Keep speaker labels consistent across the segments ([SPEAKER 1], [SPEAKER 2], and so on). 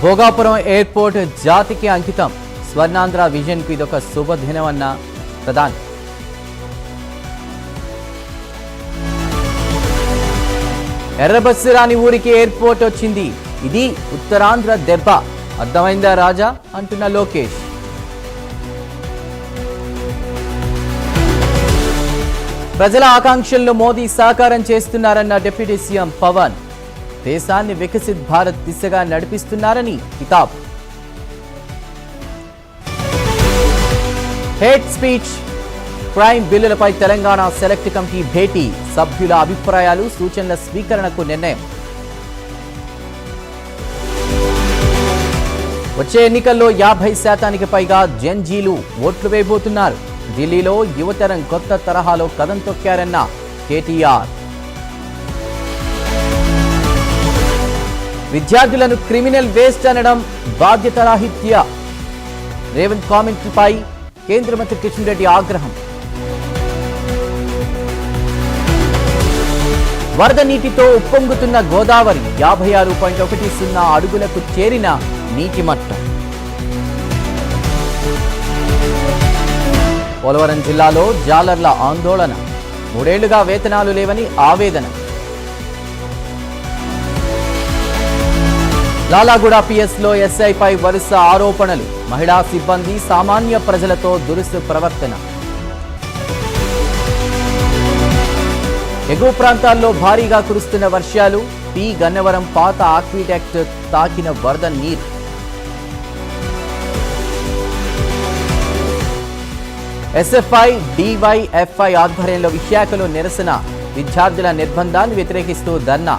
[SPEAKER 1] Bhogapuram airport జాతికి అంకితం. Swarnandhra vision కు ఇదొక శుభదినమన్న ప్రధాని. ఎర్రబస్సు రాని ఊరికి ఎయిర్పోర్ట్ వచ్చింది. ఇది ఉత్తరాంధ్ర దెబ్బ. అర్థమైందా రాజా అంటున్న లోకేష్. ప్రజల ఆకాంక్షల్లో మోదీ సాకారం చేస్తున్నారన్న డిప్యూటీ సీఎం పవన్. దేశాన్ని వికసిత్ భారత్ దిశగా నడిపిస్తున్నారని కితాబ్. హేట్ స్పీచ్ క్రైమ్ బిల్లులపై తెలంగాణ సెలెక్ట్ కమిటీ భేటీ. సభ్యుల అభిప్రాయాలు సూచనల స్వీకరణకు నిర్ణయం. వచ్చే ఎన్నికల్లో 50% పైగా జెన్జీలు ఓట్లు వేయబోతున్నారు. ఢిల్లీలో యువతరం కొత్త తరహాలో కదం తొక్కారన్న కేటీఆర్. విద్యార్థులను క్రిమినల్ వేస్ట్ అనడం బాధ్యతారాహిత్య. రేవంత్ కామెంట్లపై కేంద్ర మంత్రి కిషన్ రెడ్డి ఆగ్రహం. వరద నీటితో ఉప్పొంగుతున్న గోదావరి. 56.10 అడుగులకు చేరిన నీటి మట్టం. పోలవరం జిల్లాలో జాలర్ల ఆందోళన. 3 ఏళ్లుగా వేతనాలు లేవని ఆవేదన. లాలాగూడ పిఎస్లో ఎస్ఐపై వరుస ఆరోపణలు. మహిళా సిబ్బంది సామాన్య ప్రజలతో దురుసు ప్రవర్తన. ఎగువ ప్రాంతాల్లో భారీగా కురుస్తున్న వర్షాలు. పి గన్నవరం పాత ఆక్విడక్ట్ తాకిన వరద నీరు. ఎస్ఎఫ్ఐ డివైఎఫ్ఐ ఆధ్వర్యంలో విశాఖలో నిరసన. విద్యార్థుల నిర్బంధాన్ని వ్యతిరేకిస్తూ ధర్నా.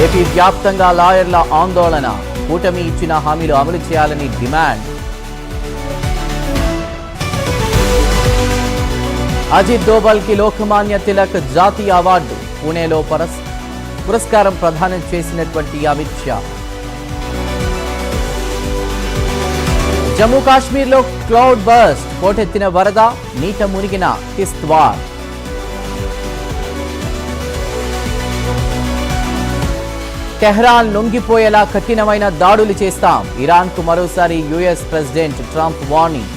[SPEAKER 1] ఏపీ వ్యాప్తంగా లాయర్ల ఆందోళన. కూటమి ఇచ్చిన హామీలు అమలు చేయాలని డిమాండ్. అజిత్ దోవల్ కి లోకమాన్య తిలక్ జాతీయ అవార్డు. పూణేలో పురస్కారం ప్రదానం చేసినటువంటి అమిత్ షా. జమ్మూ కాశ్మీర్లో క్లౌడ్ బర్స్ట్. పోటెత్తిన వరద. నీట మునిగిన కిస్తవార్. టెహ్రాన్ లొంగిపోయేలా కఠినమైన దాడులు చేస్తాం. ఇరాన్కు మరోసారి యుఎస్ ప్రెసిడెంట్ ట్రంప్ వార్నింగ్.